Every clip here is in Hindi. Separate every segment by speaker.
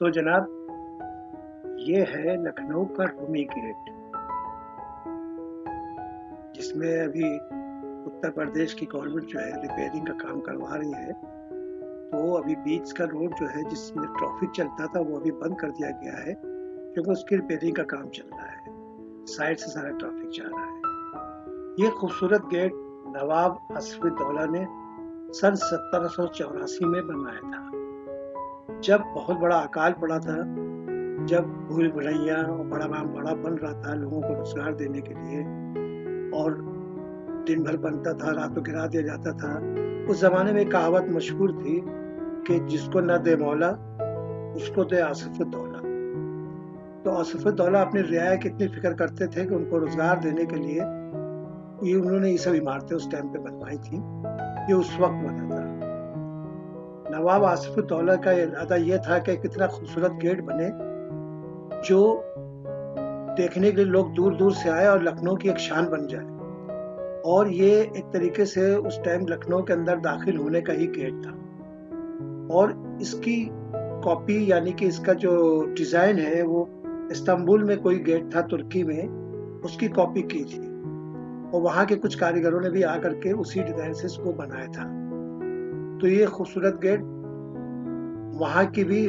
Speaker 1: तो जनाब, ये है लखनऊ का रूमी गेट, जिसमें अभी उत्तर प्रदेश की गवर्नमेंट जो है रिपेयरिंग का काम करवा रही है। तो अभी बीच का रोड जो है जिसमें ट्रैफिक चलता था वो अभी बंद कर दिया गया है, क्योंकि उसकी रिपेयरिंग का काम चल रहा है। साइड से सारा ट्रैफिक जा रहा है। ये खूबसूरत गेट नवाब आसिफउद्दौला ने सन 1784 में बनवाया था, जब बहुत बड़ा अकाल पड़ा था, जब भूल भुलैया और बड़ा बड़ा बन रहा था लोगों को रोजगार देने के लिए, और दिन भर बनता था, रातों गिरा दिया जाता था। उस जमाने में एक कहावत मशहूर थी कि जिसको न दे मौला उसको दे आसिफउद्दौला। तो आसिफउद्दौला अपनी रियाया की इतनी फिक्र करते थे कि उनको रोजगार देने के लिए ये उन्होंने ये सब इमारतें उस टाइम पे बनवाई थी। ये उस वक्त बना था। नवाब आसिफउद्दौला का इरादा ये था कि कितना खूबसूरत गेट बने जो देखने के लिए लोग दूर दूर से आए और लखनऊ की एक शान बन जाए। और ये एक तरीके से उस टाइम लखनऊ के अंदर दाखिल होने का ही गेट था। और इसकी कॉपी यानी कि इसका जो डिजाइन है वो इस्तांबुल में कोई गेट था तुर्की में, उसकी कॉपी की थी, और वहां के कुछ कारीगरों ने भी आकर के उसी डिजाइन से इसको बनाया था। तो ये खूबसूरत गेट वहां की भी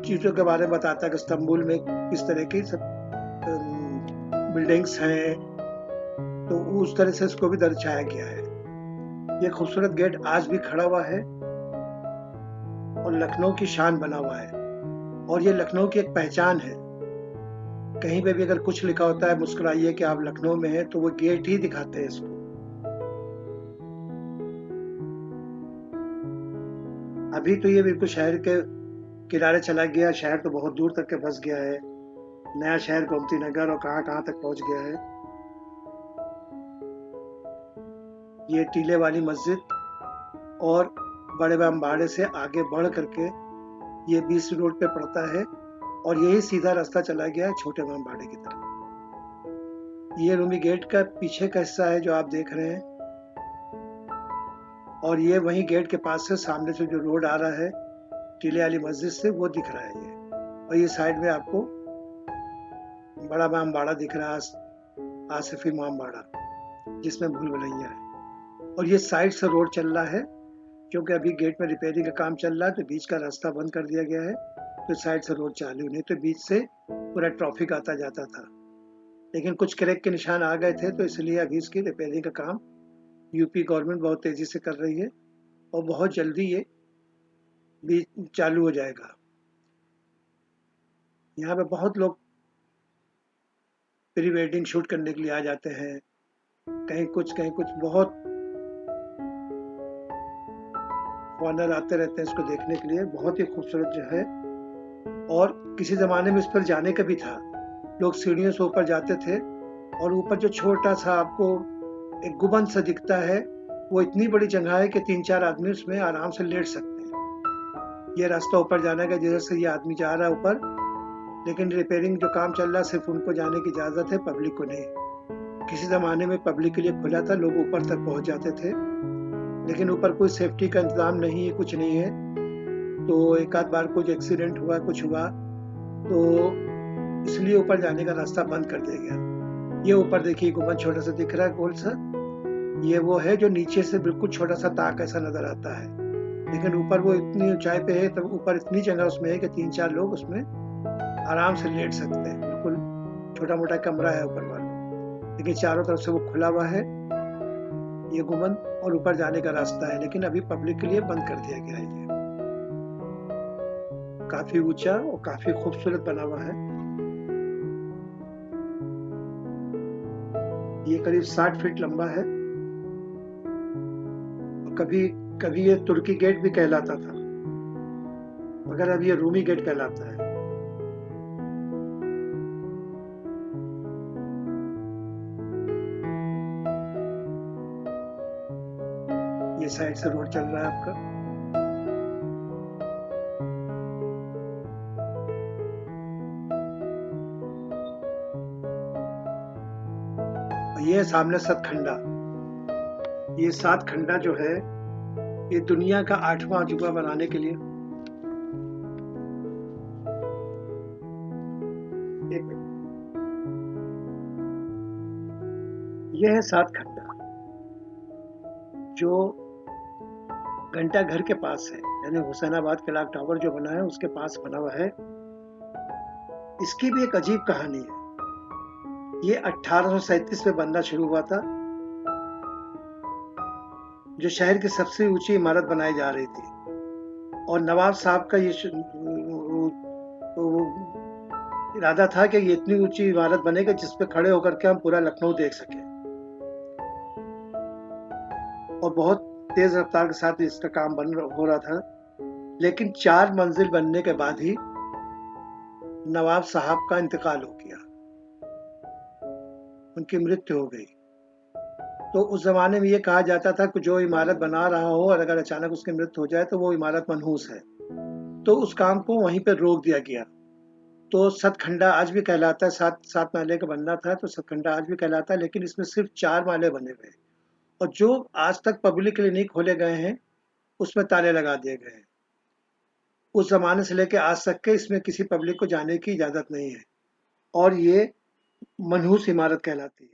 Speaker 1: चीजों के बारे में बताता है कि इस्तांबुल में किस तरह की सब बिल्डिंग्स हैं। तो उस तरह से इसको भी दर्शाया गया है। ये खूबसूरत गेट आज भी खड़ा हुआ है और लखनऊ की शान बना हुआ है, और ये लखनऊ की एक पहचान है। कहीं पे भी अगर कुछ लिखा होता है मुस्कुराइए कि आप लखनऊ में हैं, तो वो गेट ही दिखाते हैं इसको। अभी तो ये बिल्कुल शहर के किनारे चला गया, शहर तो बहुत दूर तक के बस गया है। नया शहर गोमती नगर और कहां कहां तक पहुंच गया है। ये टीले वाली मस्जिद और बड़े अम्बाड़े से आगे बढ़ करके ये बीस रोड पे पड़ता है, और यही सीधा रास्ता चला गया है छोटे अम्बाड़े की तरफ। ये रूमी गेट का पीछे का हिस्सा है जो आप देख रहे हैं, और ये वही गेट के पास से सामने से जो रोड आ रहा है टीले वाली मस्जिद से, वो दिख रहा है ये। और ये साइड में आपको बड़ा अम्बाड़ा दिख रहा है, आसिफी अम्बाड़ा, जिसमें भूल भुलैया है। और ये साइड से रोड चल रहा है, क्योंकि अभी गेट में रिपेयरिंग का काम चल रहा है, तो बीच का रास्ता बंद कर दिया गया है। तो साइड से रोड चालू, नहीं तो बीच से पूरा ट्रैफिक आता जाता था। लेकिन कुछ क्रैक के निशान आ गए थे, तो इसलिए अभी इसकी रिपेयरिंग का काम यूपी गवर्नमेंट बहुत तेजी से कर रही है, और बहुत जल्दी ये भी चालू हो जाएगा। यहाँ पे बहुत लोग प्री वेडिंग शूट करने के लिए आ जाते हैं, कहीं कुछ बहुत फॉरनर आते रहते हैं इसको देखने के लिए। बहुत ही खूबसूरत जो है, और किसी ज़माने में इस पर जाने का भी था। लोग सीढ़ियों से ऊपर जाते थे, और ऊपर जो छोटा सा आपको एक गुंबद सा दिखता है, वो इतनी बड़ी जगह है कि 3-4 आदमी उसमें आराम से लेट सकते हैं। ये रास्ता ऊपर जाने का, जिधर से ये आदमी जा रहा है ऊपर, लेकिन रिपेयरिंग जो काम चल रहा है सिर्फ उनको जाने की इजाज़त है, पब्लिक को नहीं। किसी ज़माने में पब्लिक के लिए खुला था, लोग ऊपर तक पहुंच जाते थे, लेकिन ऊपर कोई सेफ्टी का इंतजाम नहीं है, कुछ नहीं है। तो एक आध बार कुछ एक्सीडेंट हुआ, कुछ हुआ, तो इसलिए ऊपर जाने का रास्ता बंद कर दिया गया। ये ऊपर देखिए गुंबद छोटा सा दिख रहा है, गोल सा, ये वो है जो नीचे से बिल्कुल छोटा सा ताक ऐसा नजर आता है। लेकिन ऊपर वो इतनी ऊंचाई पे है, तब ऊपर इतनी जगह उसमें है कि 3-4 लोग उसमें आराम से लेट सकते हैं। बिल्कुल छोटा मोटा कमरा है ऊपर वाला, लेकिन चारों तरफ से वो खुला हुआ है ये गुंबद, और ऊपर जाने का रास्ता है, लेकिन अभी पब्लिक के लिए बंद कर दिया गया है। ये काफी ऊंचा और काफी खूबसूरत बना हुआ है। ये करीब 60 फीट लंबा है, और कभी कभी ये तुर्की गेट भी कहलाता था, मगर अब ये रूमी गेट कहलाता है। ये साइड से रोड चल रहा है आपका। और ये सामने सतखंडा। ये 7 खंडा जो है, ये दुनिया का 8वां अजूबा बनाने के लिए एक मिनट। यह है सात खंडा, जो घंटा घर के पास है, यानी हुसैनाबाद क्लॉक टावर जो बना है उसके पास बना हुआ है। इसकी भी एक अजीब कहानी है। ये 1837 में बनना शुरू हुआ था, जो शहर की सबसे ऊंची इमारत बनाई जा रही थी, और नवाब साहब का ये इरादा था कि ये इतनी ऊंची इमारत बनेगी जिस पे खड़े होकर के हम पूरा लखनऊ देख सकें, और बहुत तेज रफ्तार के साथ इसका काम हो रहा था। लेकिन 4 मंजिल बनने के बाद ही नवाब साहब का इंतकाल हो गया, उनकी मृत्यु हो गई। तो उस जमाने में ये कहा जाता था कि जो इमारत बना रहा हो और अगर अचानक उसकी मृत्यु हो जाए तो वो इमारत मनहूस है, तो उस काम को वहीं पर रोक दिया गया। तो सतखंडा आज भी कहलाता है। सात सात माले का बनना था तो सतखंडा आज भी कहलाता है, लेकिन इसमें सिर्फ 4 माले बने हुए हैं, और जो आज तक पब्लिक के लिए नहीं खोले गए हैं उसमें ताले लगा दिए गए हैं। उस जमाने से लेकर आज तक के इसमें किसी पब्लिक को जाने की इजाजत नहीं है, और ये मनहूस इमारत कहलाती है।